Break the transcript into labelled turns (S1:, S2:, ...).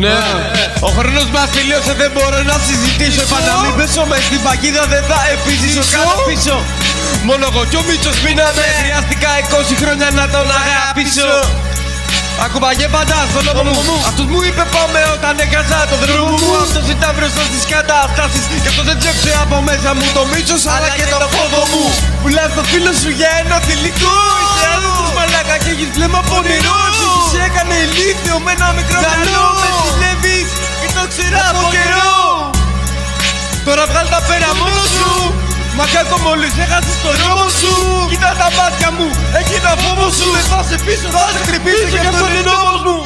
S1: Ναι. Ο χρόνος μας τελείωσε, δεν μπορώ να συζητήσω. Επαναλήπεσω με στην παγίδα, δεν θα επιζήσω. Κάνω πίσω. Μόνο εγώ κι ο Μίτσος μείναμε. Χρειάστηκα 20 χρόνια να τον αγαπήσω. Ακουμπαγέ πάντα στο λόγο μου. Αυτός μου είπε πάμε όταν έκανα το δρόμο μου. Αυτός ήταν μπροστά στις καταστάσεις. Κι αυτός δεν τσέψε από μέσα μου το Μίτσος αλλά και το φόβο μου. Πουλάς το φίλο σου για ένα θηλυκό. Είσαι άνθρωπος μαλάκα και έχεις βλέμμα πονηρό. Σε έκανε ηλίθιο με ένα μικρό μυαλό. Με ζηλεύεις και το ξέρω από καιρό. Τώρα βγάλ' τα πέρα μόνος σου. Μακάκο μόλις έχασες το νόμο σου. Κοίτα τα μάτια μου, έχει ένα φόβο σου. Δεν θα σε πίσω, θα σε χτυπήσω και αυτός είναι νόμος μου.